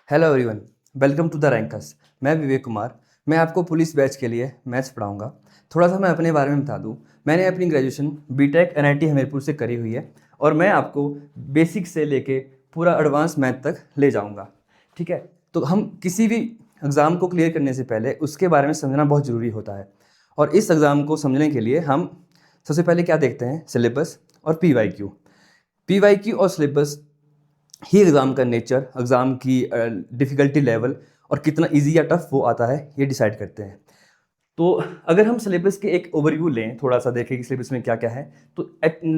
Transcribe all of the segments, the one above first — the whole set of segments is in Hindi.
Hello everyone, welcome to the Rankers. मैं विवेक कुमार। मैं आपको पुलिस बैच के लिए मैथ्स पढ़ाऊंगा। थोड़ा सा मैं अपने बारे में बता दूं। मैंने अपनी ग्रेजुएशन बीटेक एनआईटी हमीरपुर से करी हुई है और मैं आपको बेसिक से लेके पूरा एडवांस मैथ तक ले जाऊंगा। ठीक है, तो हम किसी भी एग्ज़ाम को क्लियर करने से पहले उसके बारे में समझना बहुत ज़रूरी होता है। और इस एग्ज़ाम को समझने के लिए हम सबसे पहले क्या देखते हैं, सिलेबस और पी वाई क्यू और सिलेबस ही एग्ज़ाम का नेचर, एग्ज़ाम की डिफ़िकल्टी लेवल और कितना इजी या टफ वो आता है, ये डिसाइड करते हैं। तो अगर हम सिलेबस के एक ओवरव्यू लें, थोड़ा सा देखें कि सिलेबस में क्या क्या है, तो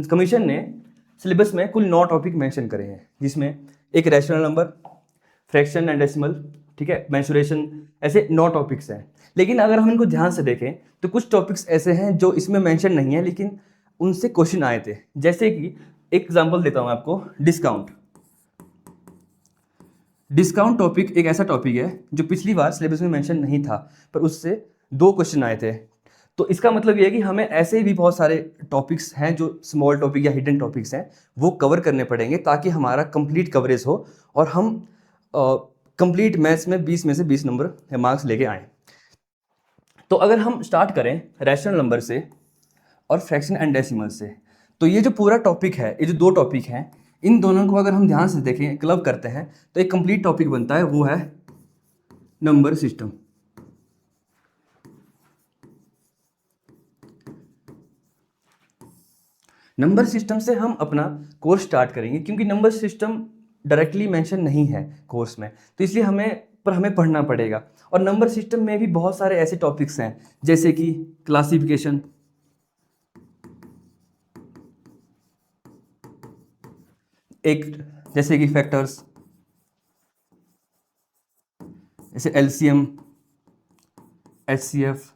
कमीशन ने सिलेबस में कुल 9 टॉपिक मेंशन करे हैं, जिसमें एक rational number, fraction and decimal, ठीक है, मेंसुरेशन, ऐसे 9 टॉपिक्स हैं। लेकिन अगर हम इनको ध्यान से देखें तो कुछ टॉपिक्स ऐसे हैं जो इसमें मेंशन नहीं है लेकिन उनसे क्वेश्चन आए थे। जैसे कि एक एग्जांपल देता हूँ आपको, डिस्काउंट। डिस्काउंट टॉपिक एक ऐसा टॉपिक है जो पिछली बार सिलेबस में मेंशन नहीं था, पर उससे 2 क्वेश्चन आए थे। तो इसका मतलब ये है कि हमें ऐसे भी बहुत सारे टॉपिक्स हैं जो स्मॉल टॉपिक या हिडन टॉपिक्स हैं, वो कवर करने पड़ेंगे ताकि हमारा कंप्लीट कवरेज हो और हम कंप्लीट मैथ्स में 20 में से 20 नंबर मार्क्स लेके आएँ। तो अगर हम स्टार्ट करें रैशनल नंबर से और फ्रैक्शन एंड डेसिमल से, तो ये जो पूरा टॉपिक है, ये जो 2 टॉपिक हैं, इन दोनों को अगर हम ध्यान से देखें, क्लब करते हैं, तो एक कंप्लीट टॉपिक बनता है, वो है नंबर सिस्टम। नंबर सिस्टम से हम अपना कोर्स स्टार्ट करेंगे क्योंकि नंबर सिस्टम डायरेक्टली मेंशन नहीं है कोर्स में, तो इसलिए हमें पढ़ना पड़ेगा। और नंबर सिस्टम में भी बहुत सारे ऐसे टॉपिक्स हैं जैसे कि क्लासिफिकेशन, एक जैसे कि फैक्टर्स, जैसे एलसीएम, एचसीएफ,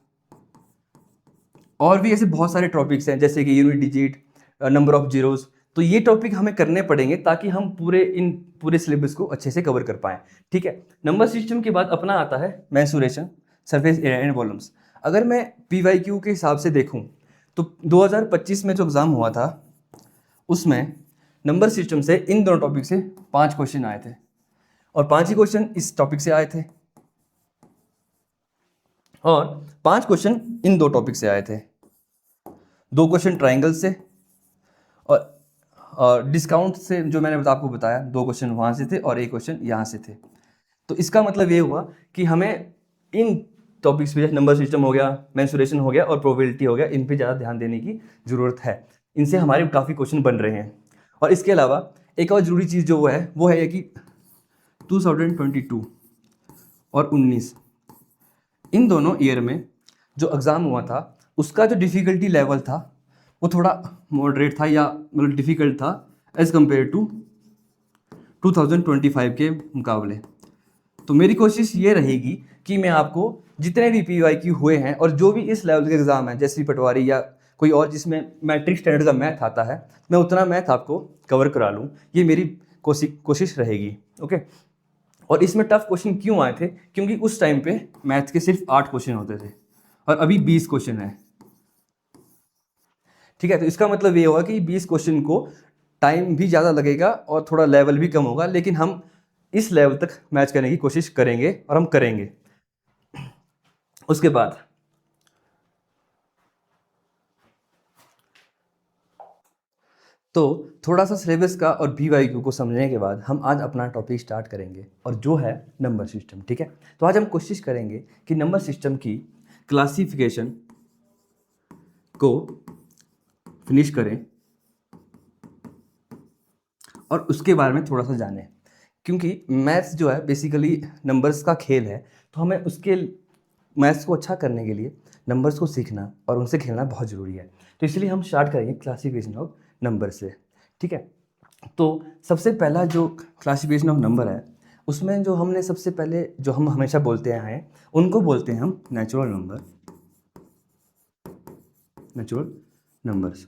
और भी ऐसे बहुत सारे टॉपिक्स हैं जैसे कि unit digit, number of zeros. तो ये टॉपिक हमें करने पड़ेंगे ताकि हम पूरे सिलेबस को अच्छे से कवर कर पाएँ। ठीक है, नंबर सिस्टम के बाद अपना आता है mensuration, surface area and volumes. अगर मैं पीवाईक्यू के हिसाब से देखूं तो 2025 में जो एग्ज़ाम हुआ था उसमें नंबर सिस्टम से इन दोनों टॉपिक से 5 क्वेश्चन आए थे और 5 ही क्वेश्चन इस टॉपिक से आए थे और 5 क्वेश्चन इन 2 टॉपिक से आए थे। 2 क्वेश्चन ट्राइंगल से और डिस्काउंट से जो मैंने आपको बताया, 2 क्वेश्चन वहाँ से थे और 1 क्वेश्चन यहाँ से थे। तो इसका मतलब ये हुआ कि हमें इन टॉपिक्स पे, जैसे नंबर सिस्टम हो गया, मेंसुरेशन हो गया और प्रोबेबिलिटी हो गया, इन पे ज़्यादा ध्यान देने की ज़रूरत है। इनसे हमारे काफ़ी क्वेश्चन बन रहे हैं। और इसके अलावा एक और ज़रूरी चीज़ जो वो है कि 2022 और 19 इन दोनों ईयर में जो एग्ज़ाम हुआ था उसका जो डिफ़िकल्टी लेवल था वो थोड़ा मॉडरेट था, या मतलब डिफ़िकल्ट था एज़ कम्पेयर टू 2025 के मुकाबले। तो मेरी कोशिश ये रहेगी कि मैं आपको जितने भी पीवाईक्यू हुए हैं और जो भी इस लेवल के एग्ज़ाम हैं, जैसे पटवारी या कोई और जिसमें मैट्रिक स्टैंडर्ड का मैथ आता है, मैं उतना मैथ आपको कवर करा लूँ, ये मेरी कोशिश रहेगी। ओके, और इसमें टफ क्वेश्चन क्यों आए थे? क्योंकि उस टाइम पे मैथ के सिर्फ 8 क्वेश्चन होते थे और अभी 20 क्वेश्चन है। ठीक है, तो इसका मतलब ये होगा कि 20 क्वेश्चन को टाइम भी ज़्यादा लगेगा और थोड़ा लेवल भी कम होगा, लेकिन हम इस लेवल तक मैच करने की कोशिश करेंगे और हम करेंगे। उसके बाद तो थोड़ा सा सिलेबस का और पीवाईक्यू को समझने के बाद हम आज अपना टॉपिक स्टार्ट करेंगे और जो है नंबर सिस्टम। ठीक है, तो आज हम कोशिश करेंगे कि नंबर सिस्टम की क्लासिफिकेशन को फिनिश करें और उसके बारे में थोड़ा सा जानें, क्योंकि मैथ्स जो है बेसिकली नंबर्स का खेल है। तो हमें उसके मैथ्स को अच्छा करने के लिए नंबर्स को सीखना और उनसे खेलना बहुत ज़रूरी है। तो इसलिए हम स्टार्ट करेंगे क्लासिफिकेशन ऑफ नंबर से। ठीक है, तो सबसे पहला जो क्लासिफिकेशन ऑफ नंबर है उसमें जो हमने सबसे पहले जो हम हमेशा बोलते आए हैं उनको बोलते हैं हम नेचुरल नंबर्स।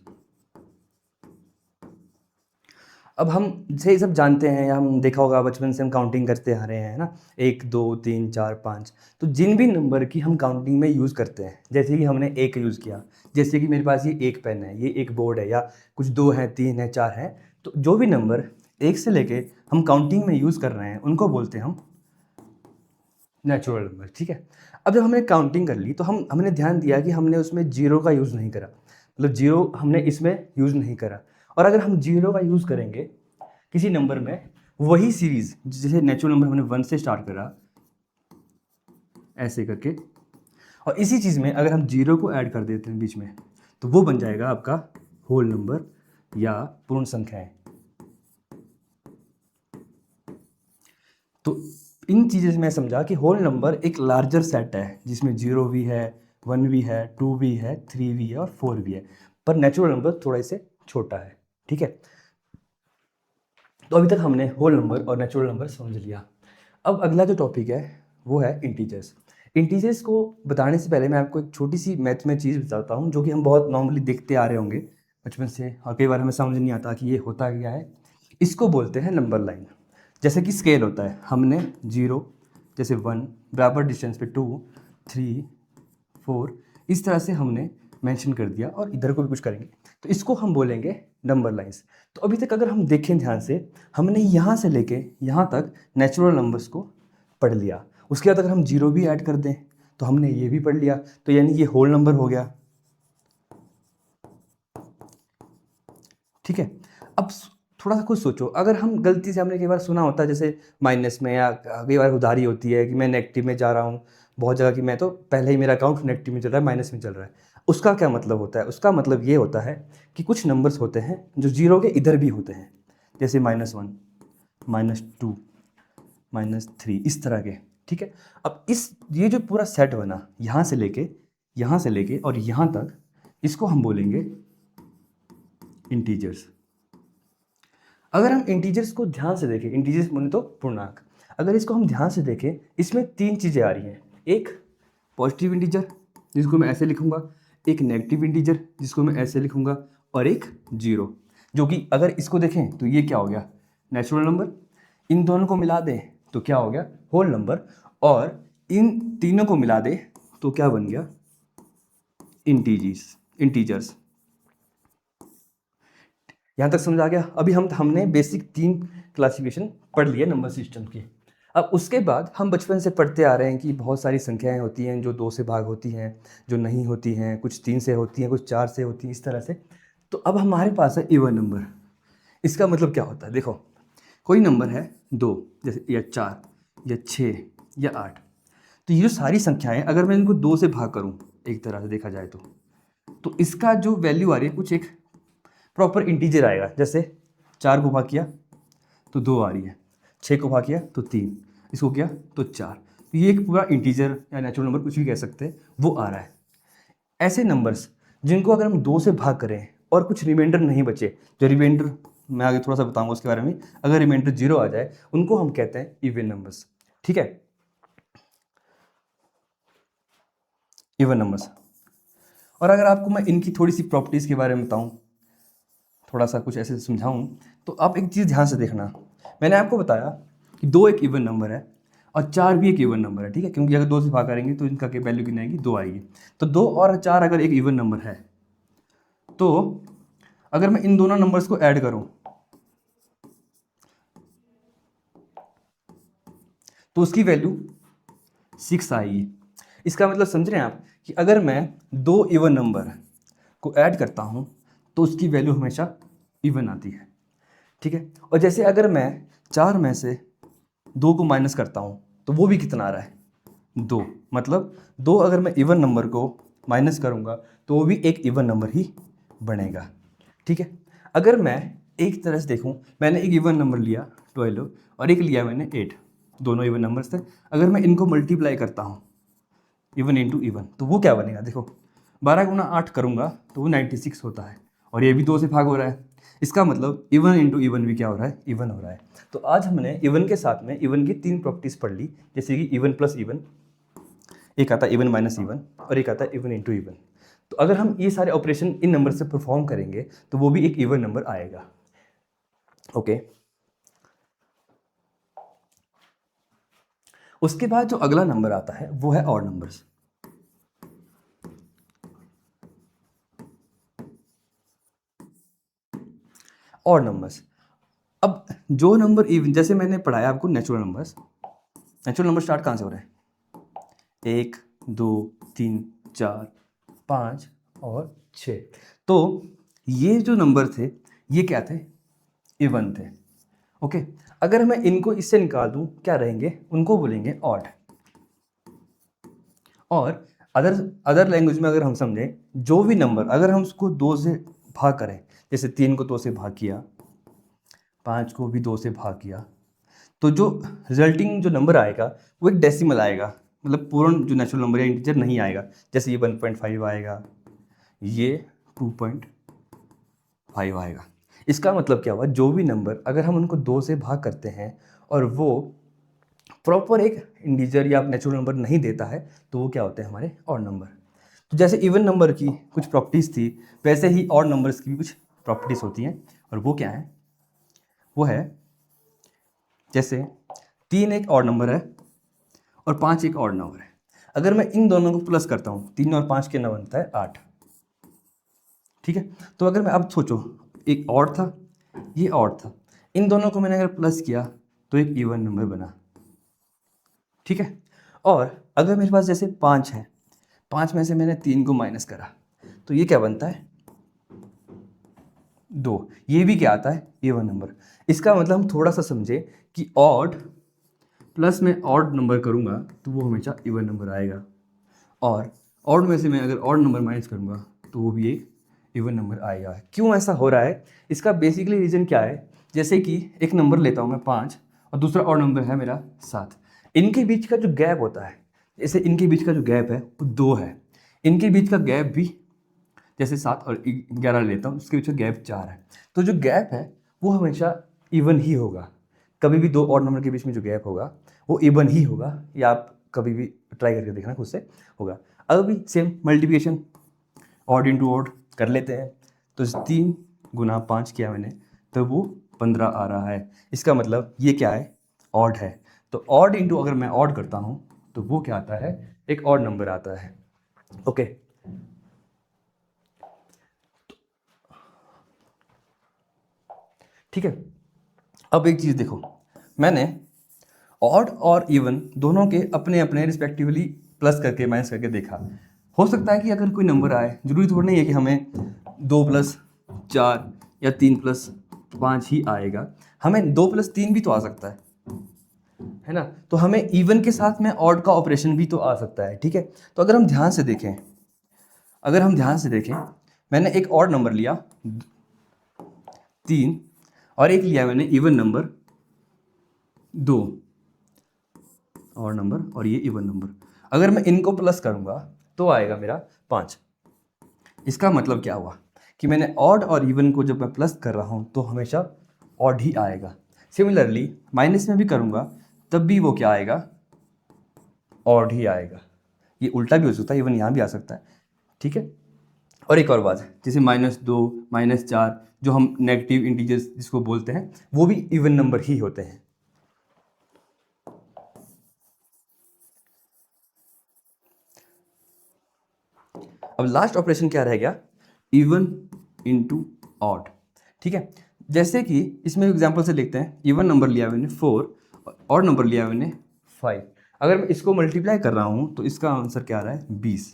अब हम ये सब जानते हैं, या हम देखा होगा बचपन से हम काउंटिंग करते आ रहे हैं ना, 1 2 3 4 5। तो जिन भी नंबर की हम काउंटिंग में यूज़ करते हैं, जैसे कि हमने 1 यूज़ किया, जैसे कि मेरे पास ये 1 पेन है, ये 1 बोर्ड है, या कुछ 2 हैं, 3 है, 4 है, तो जो भी नंबर 1 से लेके हम काउंटिंग में यूज़ कर रहे हैं उनको बोलते हैं हम नेचुरल नंबर, ठीक है। अब जब हमने काउंटिंग कर ली तो हमने ध्यान दिया कि हमने उसमें जीरो का यूज़ नहीं करा, मतलब जीरो हमने इसमें यूज़ नहीं करा। और अगर हम जीरो का यूज़ करेंगे किसी नंबर में, वही सीरीज़ जैसे नेचुरल नंबर हमने 1 से स्टार्ट करा ऐसे करके, और इसी चीज़ में अगर हम जीरो को ऐड कर देते हैं बीच में, तो वो बन जाएगा आपका होल नंबर या पूर्ण संख्याएं। तो इन चीज़ों से मैं समझा कि होल नंबर एक लार्जर सेट है जिसमें जीरो भी है, 1 भी है, 2 भी है, 3 भी है और 4 भी है, पर नेचुरल नंबर थोड़ा इससे छोटा है, ठीक है। तो अभी तक हमने होल नंबर और नेचुरल नंबर समझ लिया। अब अगला जो टॉपिक है वो है इंटीजर्स। इंटीजर्स को बताने से पहले मैं आपको एक छोटी सी मैथ में चीज़ बताता हूँ जो कि हम बहुत नॉर्मली देखते आ रहे होंगे बचपन से, और कई बार हमें समझ नहीं आता कि ये होता क्या है। इसको बोलते हैं नंबर लाइन। जैसे कि स्केल होता है, हमने 0 जैसे 1 बराबर डिस्टेंस पे 2 3 4 इस तरह से हमने मेंशन कर दिया, और इधर को भी कुछ करेंगे तो इसको हम बोलेंगे नंबर लाइंस। तो अभी तक अगर हम देखें ध्यान से, हमने यहाँ से लेके यहाँ तक नेचुरल नंबर्स को पढ़ लिया। उसके बाद अगर हम जीरो भी ऐड कर दें तो हमने ये भी पढ़ लिया, तो यानी ये होल नंबर हो गया, ठीक है। अब थोड़ा सा कुछ सोचो, अगर हम गलती से, हमने कई बार सुना होता है जैसे माइनस में, या कई बार उधारी होती है कि मैं नेगेटिव में जा रहा हूँ बहुत जगह, कि मैं तो पहले ही मेरा अकाउंट नेगेटिव में चल रहा है, माइनस में चल रहा है। उसका क्या मतलब होता है? उसका मतलब ये होता है कि कुछ नंबर्स होते हैं जो जीरो के इधर भी होते हैं, जैसे -1 -2 -3 इस तरह के, ठीक है। अब ये जो पूरा सेट बना यहाँ से लेके और यहाँ तक, इसको हम बोलेंगे इंटीजर्स। अगर हम इंटीजर्स को ध्यान से देखें, इंटीजर्स बोले तो पूर्णांक, अगर इसको हम ध्यान से देखें, इसमें 3 चीज़ें आ रही हैं। एक पॉजिटिव इंटीजर जिसको मैं ऐसे लिखूंगा, एक नेगेटिव इंटीजर जिसको मैं ऐसे लिखूंगा, और एक जीरो, जो कि अगर इसको देखें तो ये क्या हो गया? Natural number. इन दोनों को मिला दें तो क्या हो गया? Whole number. और इन तीनों को मिला दें तो क्या बन गया? इंटीजर्स। यहाँ तक समझ आ गया? अभी हमने बेसिक 3 क्लासिफिकेशन पढ़ लिए नंबर सिस्टम की। अब उसके बाद हम बचपन से पढ़ते आ रहे हैं कि बहुत सारी संख्याएं होती हैं जो 2 से भाग होती हैं, जो नहीं होती हैं, कुछ 3 से होती हैं, कुछ 4 से होती हैं, इस तरह से। तो अब हमारे पास है इवन नंबर। इसका मतलब क्या होता है? देखो, कोई नंबर है 2 जैसे, या 4 या 6 या 8, तो ये जो सारी संख्याएं, अगर मैं इनको 2 से भाग करूँ, एक तरह से देखा जाए तो इसका जो वैल्यू आ रही है कुछ एक प्रॉपर इंटीजर आएगा। जैसे 4 को भाग किया तो 2 आ रही है, 6 को भाग किया तो 3, इसको किया तो 4। तो ये एक पूरा इंटीजर या नेचुरल नंबर कुछ भी कह सकते हैं, वो आ रहा है। ऐसे नंबर्स जिनको अगर हम 2 से भाग करें और कुछ रिमाइंडर नहीं बचे, जो रिमाइंडर मैं आगे थोड़ा सा बताऊंगा उसके बारे में, अगर रिमाइंडर 0 आ जाए, उनको हम कहते हैं इवन नंबर्स, ठीक है। Even numbers. और अगर आपको मैं इनकी थोड़ी सी प्रॉपर्टीज़ के बारे में बताऊं, थोड़ा सा कुछ ऐसे समझाऊं, तो आप एक चीज़ ध्यान से देखना। मैंने आपको बताया कि 2 एक इवन नंबर है और 4 भी एक इवन नंबर है, ठीक है, क्योंकि अगर 2 से भाग करेंगे तो इनका वैल्यू कितनी आएगी? 2 आएगी। तो 2 और 4 अगर एक इवन नंबर है, तो अगर मैं इन दोनों नंबर्स को ऐड करूं तो उसकी वैल्यू 6 आएगी। इसका मतलब समझ रहे हैं आप कि अगर मैं 2 इवन नंबर को ऐड करता हूं तो उसकी वैल्यू हमेशा इवन आती है, ठीक है। और जैसे अगर मैं 4 में से 2 को माइनस करता हूं तो वो भी कितना आ रहा है? 2। मतलब 2 अगर मैं इवन नंबर को माइनस करूंगा तो वो भी एक इवन नंबर ही बनेगा, ठीक है। अगर मैं एक तरह से देखूं, मैंने एक इवन नंबर लिया 12 और एक लिया मैंने 8, दोनों इवन नंबर्स थे। अगर मैं इनको मल्टीप्लाई करता हूं इवन इंटू इवन, तो वो क्या बनेगा? देखो, 12 गुना 8 करूंगा तो वो 96 होता है, और ये भी 2 से भाग हो रहा है। इसका मतलब इवन इंटू इवन भी क्या हो रहा है? इवन हो रहा है। तो आज हमने इवन के साथ में इवन की 3 प्रॉपर्टीज पढ़ ली, जैसे कि इवन प्लस इवन, एक आता है इवन माइनस इवन, और एक आता है इवन इंटू इवन। तो अगर हम ये सारे ऑपरेशन इन नंबर से परफॉर्म करेंगे तो वो भी एक इवन नंबर आएगा, ओके। उसके बाद जो अगला नंबर आता है वो है ऑड नंबर्स। ऑड नंबर्स, अब जो नंबर इवन, जैसे मैंने पढ़ाया आपको natural numbers, natural number start कहाँ से हो रहे हैं? 1 2 3 4 5 और 6। तो ये जो नंबर थे ये क्या थे, इवन थे। ओके, अगर मैं इनको इससे निकाल दूं क्या रहेंगे, उनको बोलेंगे ऑड। और अदर अदर लैंग्वेज में अगर हम समझें, जो भी नंबर अगर हम उसको 2 से भाग करें, जैसे 3 को 2 से भाग किया, 5 को भी 2 से भाग किया, तो जो रिजल्टिंग जो नंबर आएगा वो एक डेसिमल आएगा, मतलब पूर्ण जो नेचुरल नंबर या इंटीजर नहीं आएगा। जैसे ये 1.5 आएगा, ये 2.5 आएगा। इसका मतलब क्या हुआ, जो भी नंबर अगर हम उनको 2 से भाग करते हैं और वो प्रॉपर एक इंटीजर या नेचुरल नंबर नहीं देता है, तो वो क्या होते हैं, हमारे ऑड नंबर। तो जैसे इवन नंबर की कुछ प्रॉपर्टीज़ थी, वैसे ही ऑड नंबर्स की भी कुछ प्रॉपर्टीज़ होती हैं। और वो क्या है, वो है जैसे 3 एक ऑड नंबर है और 5 एक ऑड नंबर है। अगर मैं इन दोनों को प्लस करता हूँ, 3 और 5 के ना बनता है 8। ठीक है, तो अगर मैं अब सोचो, एक ऑड था, ये ऑड था, इन दोनों को मैंने अगर प्लस किया तो एक इवन नंबर बना। ठीक है, और अगर मेरे पास जैसे 5 है, 5 में से मैंने 3 को माइनस करा, तो ये क्या बनता है, 2। ये भी क्या आता है, इवन नंबर। इसका मतलब हम थोड़ा सा समझे कि ऑड प्लस में ऑड नंबर करूँगा तो वो हमेशा इवन नंबर आएगा, और ऑड में से मैं अगर ऑड नंबर माइनस करूँगा तो वो भी एक इवन नंबर आएगा। क्यों ऐसा हो रहा है, इसका बेसिकली रीज़न क्या है, जैसे कि एक नंबर लेता हूँ मैं 5 और दूसरा ऑड नंबर है मेरा 7। इनके बीच का जो गैप होता है, जैसे इनके बीच का जो गैप है वो 2 है, इनके बीच का गैप भी जैसे 7 और 11 लेता हूँ, उसके बीच का गैप 4 है। तो जो गैप है वो हमेशा इवन ही होगा। कभी भी 2 ऑड नंबर के बीच में जो गैप होगा वो इवन ही होगा, या आप कभी भी ट्राई करके देखना खुद से होगा। अब भी same multiplication odd into odd कर लेते हैं, तो 3 गुना 5 किया मैंने तो वो 15 आ रहा है। इसका मतलब ये क्या है, ऑड है। तो ऑड इंटू अगर मैं ऑड करता हूँ तो वो क्या आता है, एक ऑड नंबर आता है। ओके, ठीक है। अब एक चीज़ देखो, मैंने ऑड और इवन दोनों के अपने अपने रिस्पेक्टिवली प्लस करके माइनस करके देखा। हो सकता है कि अगर कोई नंबर आए, जरूरी थोड़ा नहीं है कि हमें 2+4 या 3+5 ही आएगा, हमें 2+3 भी तो आ सकता है ना। तो हमें इवन के साथ में ऑड का ऑपरेशन भी तो आ सकता है। ठीक है, तो अगर हम ध्यान से देखें, मैंने एक ऑड नंबर लिया 3 और एक लिया मैंने इवन नंबर 2, और नंबर और ये इवन नंबर। अगर मैं इनको प्लस करूंगा तो आएगा मेरा 5। इसका मतलब क्या हुआ कि मैंने ऑड और इवन को जब मैं प्लस कर रहा हूं तो हमेशा ऑड ही आएगा। सिमिलरली माइनस में भी करूंगा तब भी वो क्या आएगा, ऑड ही आएगा। ये उल्टा भी हो सकता है, इवन यहाँ भी आ सकता है। ठीक है, और एक और बात है, जैसे -2 -4 जो हम नेगेटिव इंटीजर्स जिसको बोलते हैं वो भी इवन नंबर ही होते हैं। अब लास्ट ऑपरेशन क्या रह गया, इवन इंटू ऑड। ठीक है, जैसे कि इसमें एग्जांपल से लिखते हैं, इवन नंबर लिया मैंने 4, ऑड नंबर लिया मैंने 5। अगर मैं इसको मल्टीप्लाई कर रहा हूँ तो इसका आंसर क्या आ रहा है, 20।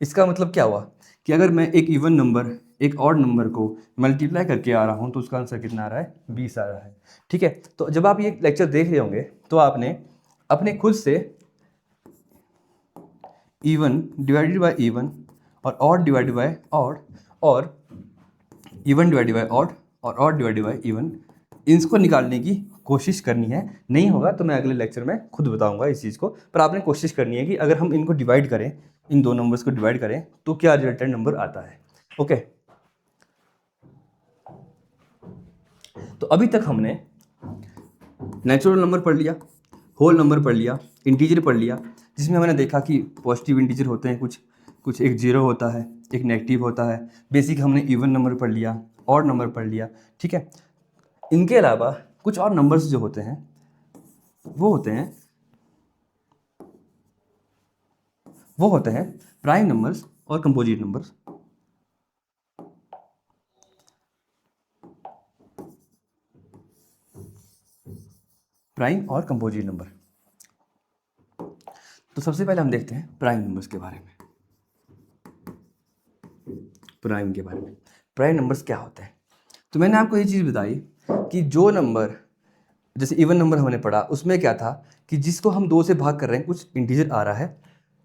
इसका मतलब क्या हुआ कि अगर मैं एक इवन नंबर एक ऑड नंबर को मल्टीप्लाई करके आ रहा हूँ तो उसका आंसर कितना आ रहा है, 20 आ रहा है। ठीक है, तो जब आप ये लेक्चर देख रहे होंगे तो आपने अपने खुद से इवन डिवाइडेड बाय इवन और ऑड डिवाइडेड बाय ऑड और इवन डिवाइडेड बाय ऑड और ऑड डिवाइडेड बाय इवन, इसको निकालने की कोशिश करनी है। नहीं होगा तो मैं अगले लेक्चर में खुद बताऊंगा इस चीज़ को, पर आपने कोशिश करनी है कि अगर हम इनको डिवाइड करें, इन दो नंबर्स को डिवाइड करें तो क्या रिजल्टेंट नंबर आता है। ओके, तो अभी तक हमने नेचुरल नंबर पढ़ लिया, होल नंबर पढ़ लिया, इंटीजर पढ़ लिया, जिसमें हमने देखा कि पॉजिटिव इंटीजर होते हैं कुछ, कुछ एक जीरो होता है, एक नेगेटिव होता है। बेसिक हमने इवन नंबर पढ़ लिया, ऑड नंबर पढ़ लिया। ठीक है, इनके अलावा कुछ और नंबर्स जो होते हैं वो होते हैं प्राइम नंबर्स और कंपोजिट नंबर्स। प्राइम और कंपोजिट नंबर। तो सबसे पहले हम देखते हैं प्राइम नंबर्स के बारे में। प्राइम के बारे में, प्राइम नंबर्स क्या होते हैं? तो मैंने आपको ये चीज़ बताई कि जो नंबर, जैसे इवन नंबर हमने पढ़ा, उसमें क्या था कि जिसको हम 2 से भाग कर रहे हैं, कुछ इंटीजर आ रहा है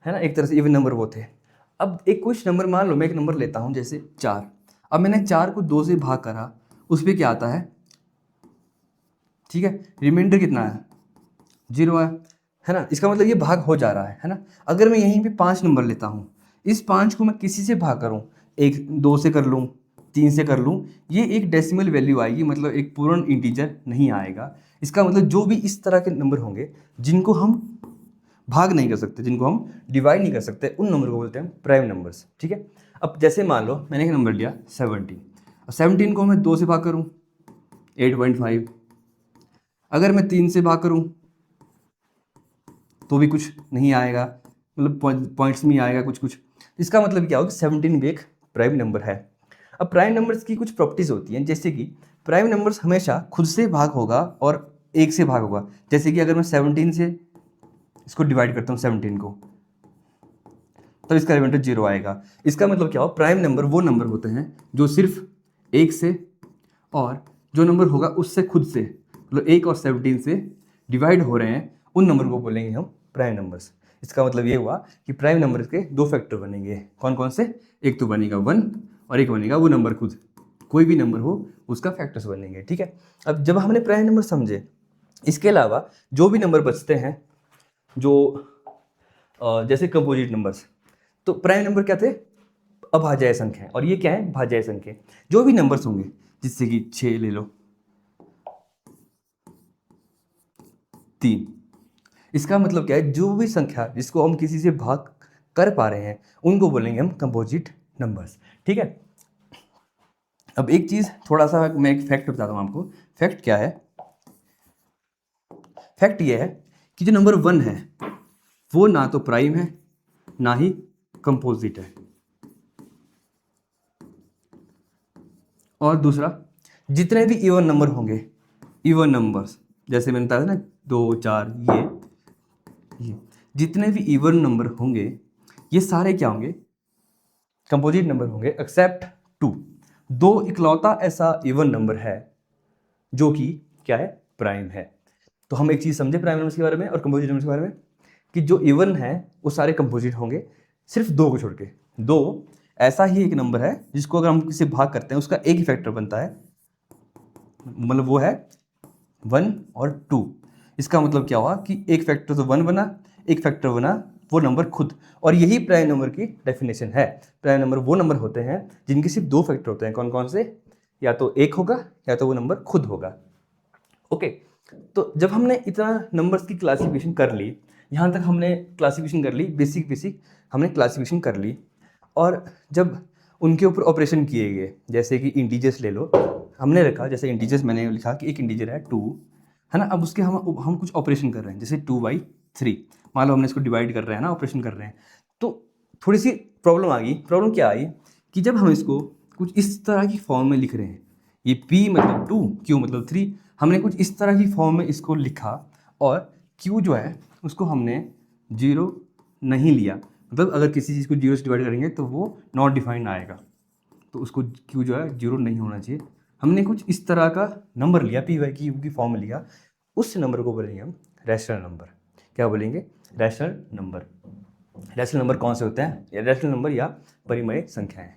ना, एक तरह से इवन नंबर वो थे। अब एक कुछ नंबर, मान लो मैं एक नंबर लेता हूँ जैसे 4। अब मैंने 4 को 2 से भाग करा, उस पर क्या आता है, ठीक है, रिमाइंडर कितना है, 0 है ना। इसका मतलब ये भाग हो जा रहा है ना। अगर मैं यहीं पे 5 नंबर लेता हूँ, इस 5 को मैं किसी से भाग करूँ, 1 2 से कर लूँ, 3 से कर लूँ, ये एक डेसिमल वैल्यू आएगी, मतलब एक पूर्ण इंटीजर नहीं आएगा। इसका मतलब जो भी इस तरह के नंबर होंगे जिनको हम भाग नहीं कर सकते, जिनको हम डिवाइड नहीं कर सकते, उन नंबर को बोलते हैं प्राइम नंबर्स, ठीक है। अब जैसे मान लो मैंने एक नंबर लिया 17, और 17 को मैं 2 से भाग करूँ 8.5, अगर मैं 3 से भाग करूँ तो भी कुछ नहीं आएगा, मतलब पॉइंट्स में आएगा कुछ कुछ। इसका मतलब क्या होगा, 17 भी एक प्राइम नंबर है। अब प्राइम नंबर्स की कुछ प्रॉपर्टीज होती हैं, जैसे कि प्राइम नंबर्स हमेशा खुद से भाग होगा और 1 से भाग होगा। जैसे कि अगर मैं 17 से इसको डिवाइड करता हूँ 17 को, तब इसका रिमाइंडर 0 आएगा। इसका मतलब क्या हो, प्राइम नंबर वो नंबर होते हैं जो सिर्फ 1 से, और जो नंबर होगा उससे खुद से, मतलब 1 और 17 से डिवाइड हो रहे हैं, उन नंबर को बोलेंगे हम प्राइम नंबर्स। इसका मतलब ये हुआ कि प्राइम नंबर के 2 फैक्टर बनेंगे। कौन कौन से? एक तो बनेगा 1 और एक बनेगा वो नंबर खुद, कोई भी नंबर हो उसका फैक्टर्स बनेंगे, ठीक है। अब जब हमने प्राइम नंबर समझे, इसके अलावा जो भी नंबर बचते हैं, जो जैसे कंपोजिट नंबर्स, तो प्राइम नंबर क्या थे, अभाज्य संख्या, और ये क्या है, भाज्य संख्या। जो भी नंबर्स होंगे, जिससे कि 6 ले लो, 3, इसका मतलब क्या है, जो भी संख्या जिसको हम किसी से भाग कर पा रहे हैं उनको बोलेंगे हम कंपोजिट नंबर्स, ठीक है। अब एक चीज, थोड़ा सा मैं एक फैक्ट बताता हूँ आपको। फैक्ट क्या है? फैक्ट ये है कि जो नंबर 1 है वो ना तो प्राइम है ना ही कंपोजिट है। और दूसरा, जितने भी इवन नंबर होंगे, इवन नंबर्स जैसे मैंने बताया था ना 2 4, ये जितने भी इवन नंबर होंगे ये सारे क्या होंगे, कंपोजिट नंबर होंगे, एक्सेप्ट 2। दो इकलौता ऐसा इवन नंबर है जो कि क्या है, प्राइम है। तो हम एक चीज़ समझे प्राइम नंबर्स के बारे में और कंपोजिट नंबर्स के बारे में, कि जो इवन है वो सारे कंपोजिट होंगे, सिर्फ 2 को छोड़ के। 2 ऐसा ही एक नंबर है जिसको अगर हम किसी भाग करते हैं उसका एक ही फैक्टर बनता है, मतलब वो है 1 और 2। इसका मतलब क्या हुआ कि एक फैक्टर तो 1 बना, एक फैक्टर बना वो नंबर खुद। और यही प्राइम नंबर की डेफिनेशन है। प्राइम नंबर वो नंबर होते हैं जिनके सिर्फ 2 फैक्टर होते हैं। कौन कौन से? या तो 1 होगा या तो वो नंबर खुद होगा। ओके, तो जब हमने इतना नंबर्स की क्लासिफिकेशन कर ली, यहाँ तक हमने क्लासिफिकेशन कर ली, बेसिक हमने क्लासिफिकेशन कर ली, और जब उनके ऊपर ऑपरेशन किए गए, जैसे कि इंटीजर्स ले लो, हमने रखा, जैसे इंटीजर्स मैंने लिखा कि एक इंटीजर है 2, है ना। अब उसके हम कुछ ऑपरेशन कर रहे हैं, जैसे 2/3, मान लो हमने इसको डिवाइड कर रहे हैं ना, ऑपरेशन कर रहे हैं, तो थोड़ी सी प्रॉब्लम आ गई। प्रॉब्लम क्या आई कि जब हम इसको कुछ इस तरह की फॉर्म में लिख रहे हैं, ये P मतलब 2, Q मतलब 3, हमने कुछ इस तरह की फॉर्म में इसको लिखा, और Q जो है उसको हमने 0 नहीं लिया, मतलब अगर किसी चीज़ को 0 से डिवाइड करेंगे तो वो नॉट डिफाइंड आएगा, तो उसको Q जो है 0 नहीं होना चाहिए। हमने कुछ इस तरह का नंबर लिया, P/Q की फॉर्म में लिया, उस नंबर को बोलेंगे हम रैशनल नंबर। क्या बोलेंगे? Rational number. रैशनल नंबर कौन से होते हैं? या रैशनल नंबर या परिमेय संख्याएं,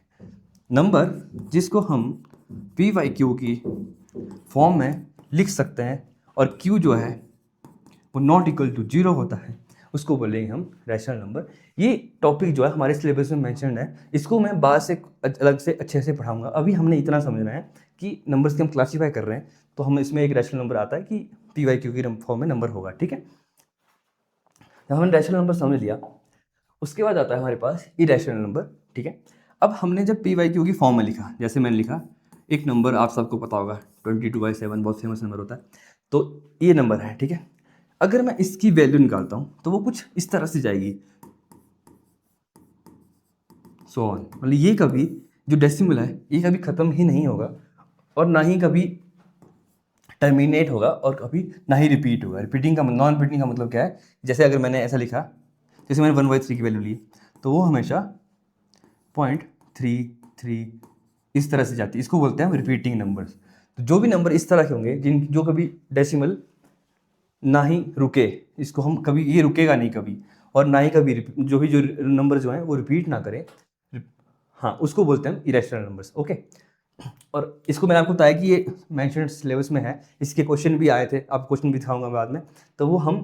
नंबर जिसको हम P/Q की फॉर्म में लिख सकते हैं, और Q जो है वो नॉट इक्वल टू 0 होता है, उसको बोलेंगे हम रैशनल नंबर। ये टॉपिक जो है हमारे सिलेबस में मेंशन्ड है, इसको मैं बाद से अलग से अच्छे से पढ़ाऊंगा। अभी हमने इतना समझना है कि नंबर्स की हम क्लासीफाई कर रहे हैं, तो हम इसमें एक रैशनल नंबर आता है कि P/Q की फॉर्म में नंबर होगा, ठीक है। जब हमने रैशनल नंबर समझ लिया, उसके बाद आता है हमारे पास इरेशनल नंबर, ठीक है। अब हमने जब P/Q की फॉर्म में लिखा, जैसे मैंने लिखा एक नंबर, आप सबको पता होगा 22/7 बहुत फेमस नंबर होता है, तो ये नंबर है, ठीक है। अगर मैं इसकी वैल्यू निकालता हूँ तो वो कुछ इस तरह से जाएगी, सो ऑन, मतलब ये कभी, जो डेसिमल है ये कभी ख़त्म ही नहीं होगा, और ना ही कभी टर्मिनेट होगा, और कभी ना ही रिपीट होगा। रिपीटिंग का, नॉन रिपीटिंग का मतलब क्या है, जैसे अगर मैंने ऐसा लिखा जैसे मैंने 1/3 की वैल्यू ली तो वो हमेशा 0.33 इस तरह से जाती है। इसको बोलते हैं हम रिपीटिंग नंबर्स। तो जो भी नंबर इस तरह के होंगे जो कभी डेसिमल ना ही रुके, इसको हम कभी, ये रुकेगा नहीं कभी, और ना ही कभी जो नंबर जो हैं वो रिपीट ना करें, हाँ, उसको बोलते हैं हम इरेशनल नंबर्स। ओके, और इसको मैंने आपको बताया कि ये मेंशन सिलेबस में है, इसके क्वेश्चन भी आए थे, आप क्वेश्चन भी दिखाऊंगा बाद में, तो वो हम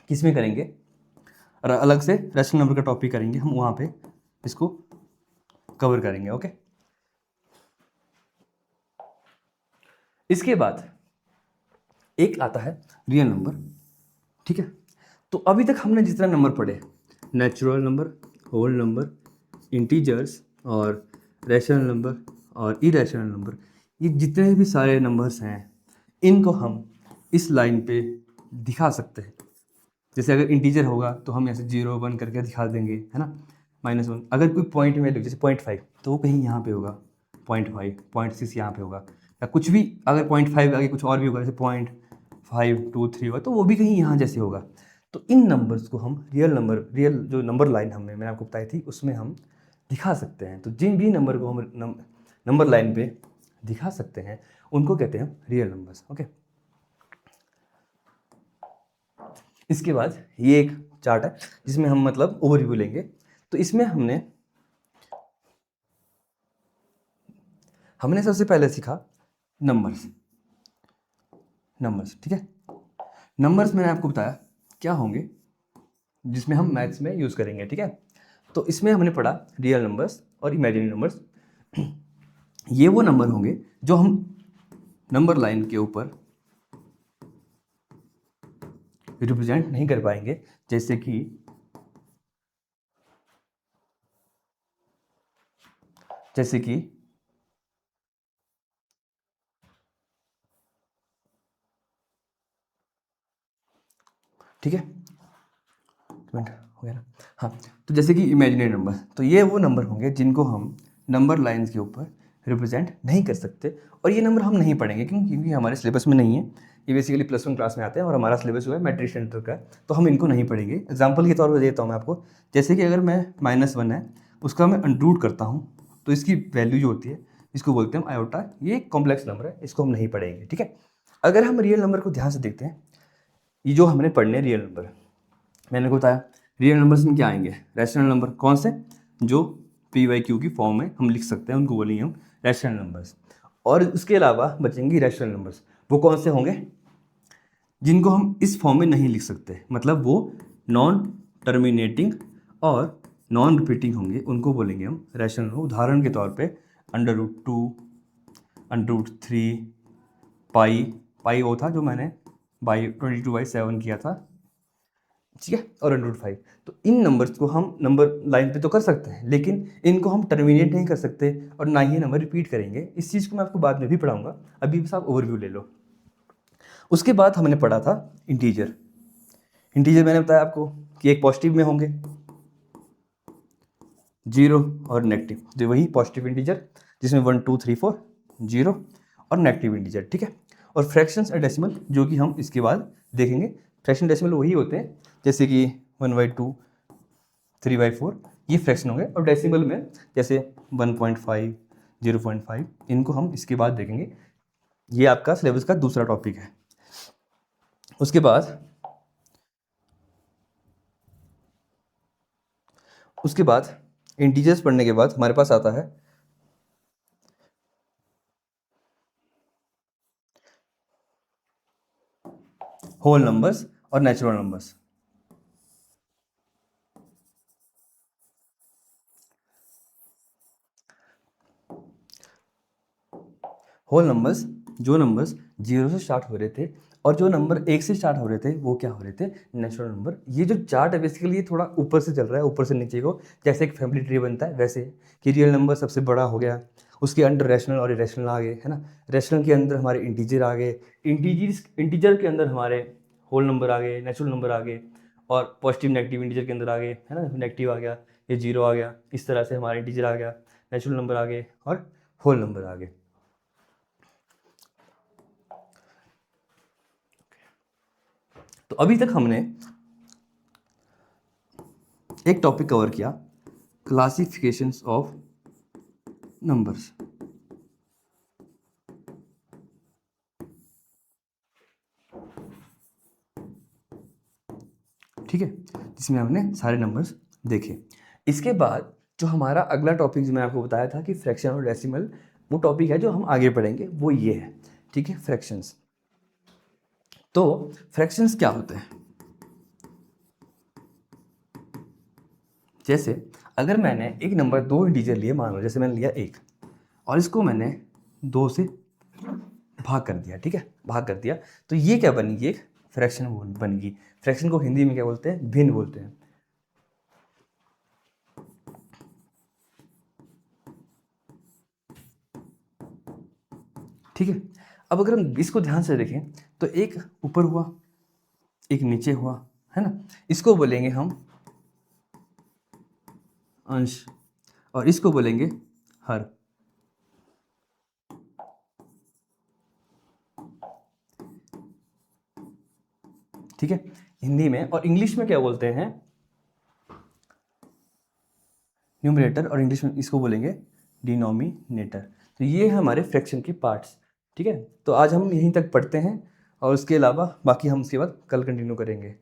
किस में करेंगे, और अलग से रैशनल नंबर का टॉपिक करेंगे हम, वहाँ पे इसको कवर करेंगे। ओके, इसके बाद एक आता है रियल नंबर। ठीक है, तो अभी तक हमने जितना नंबर पढ़े, natural number, whole number, integers और रैशनल नंबर और इरेशनल नंबर, ये जितने भी सारे नंबर्स हैं इनको हम इस लाइन पे दिखा सकते हैं। जैसे अगर इंटीजर होगा तो हम ऐसे 0 1 करके दिखा देंगे, है ना, -1। अगर कोई पॉइंट वैल्यू जैसे 0.5 तो वो कहीं यहाँ पे होगा, 0.5, 0.6 यहाँ पे होगा, या कुछ भी अगर 0.5 आगे कुछ और भी होगा, जैसे 0.523 होगा तो वो भी कहीं यहाँ जैसे होगा। तो इन नंबर्स को हम रियल जो नंबर लाइन मैंने आपको बताई थी उसमें हम दिखा सकते हैं। तो जिन भी नंबर को हम नंबर लाइन पे दिखा सकते हैं उनको कहते हैं रियल नंबर्स। ओके, इसके बाद ये एक चार्ट है जिसमें हम मतलब ओवरव्यू लेंगे। तो इसमें हमने सबसे पहले सीखा नंबर्स। ठीक है, नंबर्स मैंने आपको बताया क्या होंगे जिसमें हम मैथ्स में यूज़ करेंगे। ठीक है, तो इसमें हमने पढ़ा रियल नंबर्स और इमेजिनरी नंबर्स। ये वो नंबर होंगे जो हम नंबर लाइन के ऊपर रिप्रेजेंट नहीं कर पाएंगे, जैसे कि ठीक है, मिनट हो गया ना, हाँ, तो जैसे कि इमेजिनरी नंबर, तो ये वो नंबर होंगे जिनको हम नंबर लाइंस के ऊपर रिप्रेजेंट नहीं कर सकते, और ये नंबर हम नहीं पढ़ेंगे क्योंकि हमारे सिलेबस में नहीं है। ये बेसिकली +1 क्लास में आते हैं और हमारा सिलेबस जो है मैट्रिक सेंटर का है, तो हम इनको नहीं पढ़ेंगे। एग्जाम्पल के तौर पर देता हूँ मैं आपको, जैसे कि अगर मैं -1 है उसका मैं अंडरूट करता हूँ तो इसकी वैल्यू जो होती है इसको बोलते हैं हम आयोटा। ये कॉम्प्लेक्स नंबर है, इसको हम नहीं पढ़ेंगे। ठीक है, अगर हम रियल नंबर को ध्यान से देखते हैं, ये जो हमने पढ़ने रियल नंबर, मैंने को बताया रियल नंबर्स में क्या आएंगे, रैशनल नंबर। कौन से, जो PYQ की फॉर्म में हम लिख सकते हैं उनको बोलेंगे हम रैशनल नंबर्स। और उसके अलावा बचेंगे रैशनल नंबर्स। वो कौन से होंगे, जिनको हम इस फॉर्म में नहीं लिख सकते, मतलब वो नॉन टर्मिनेटिंग और नॉन रिपीटिंग होंगे, उनको बोलेंगे हम रैशनल। उदाहरण के तौर पे √2, √3, पाई वो था जो मैंने 22/7 किया था, ठीक है, और √5। तो इन नंबर्स को हम नंबर लाइन पे तो कर सकते हैं, लेकिन इनको हम टर्मिनेट नहीं कर सकते और ना ही नंबर रिपीट करेंगे। इस चीज़ को मैं आपको बाद में भी पढ़ाऊंगा, अभी बस आप ओवरव्यू ले लो। उसके बाद हमने पढ़ा था इंटीजर। मैंने बताया आपको कि एक पॉजिटिव में होंगे 0 और नेगेटिव, तो वही पॉजिटिव इंटीजर जिसमें 1 2 3 4 0 और नेगेटिव इंटीजर। ठीक है, और फ्रैक्शंस और डेसिमल जो कि हम इसके बाद देखेंगे। फ्रैक्शन डेसिमल वही होते हैं जैसे कि 1/2 3/4, ये फ्रैक्शन होंगे, और डेसिमल में जैसे 1.5 0.5, इनको हम इसके बाद देखेंगे। ये आपका सिलेबस का दूसरा टॉपिक है। उसके बाद इंटीजर्स पढ़ने के बाद हमारे पास आता है होल नंबर्स और नेचुरल नंबर्स। होल नंबर्स, जो नंबर्स 0 से स्टार्ट हो रहे थे और जो नंबर 1 से स्टार्ट हो रहे थे वो क्या हो रहे थे, नेचुरल नंबर। ये जो चार्ट है बेसिकली ये थोड़ा ऊपर से चल रहा है, ऊपर से नीचे को, जैसे एक फैमिली ट्री बनता है वैसे, कि रियल नंबर सबसे बड़ा हो गया, उसके अंडर रैशनल और इरेशनल आ गए, है ना, रैशनल के अंदर हमारे इंटीजर आ गए, इंटीजर के अंदर हमारे होल नंबर आ गए, नेचुरल नंबर आ गए, और पॉजिटिव नेगेटिव इंटीजर के अंदर आ गए, है ना, नेगेटिव आ गया, ये 0 आ गया, इस तरह से हमारे इंटीजर आ गया, नेचुरल नंबर आ गए और होल नंबर आ गए। तो अभी तक हमने एक टॉपिक कवर किया, क्लासिफिकेशंस ऑफ नंबर्स। ठीक है, जिसमें हमने सारे नंबर्स देखे। इसके बाद जो हमारा अगला टॉपिक जो मैं आपको बताया था कि फ्रैक्शन और डेसिमल, वो टॉपिक है जो हम आगे पढ़ेंगे, वो ये है। ठीक है, फ्रैक्शंस। तो फ्रैक्शंस क्या होते हैं? जैसे अगर मैंने एक नंबर 2 इंटीजर लिए, मान लो जैसे मैंने लिया 1 और इसको मैंने 2 से भाग कर दिया। ठीक है, भाग कर दिया, तो ये क्या बनेगी? एक फ्रैक्शन बन गई। फ्रैक्शन को हिंदी में क्या बोलते हैं? भिन्न बोलते हैं। ठीक है, अब अगर हम इसको ध्यान से देखें तो एक ऊपर हुआ, एक नीचे हुआ, है ना? इसको बोलेंगे हम अंश और इसको बोलेंगे हर। ठीक है, हिंदी में। और इंग्लिश में क्या बोलते हैं? न्यूमरेटर, और इंग्लिश में इसको बोलेंगे डिनोमिनेटर। तो ये है हमारे फ्रैक्शन के पार्ट्स। ठीक है, तो आज हम यहीं तक पढ़ते हैं और उसके अलावा बाकी हम उसके बाद कल कंटिन्यू करेंगे।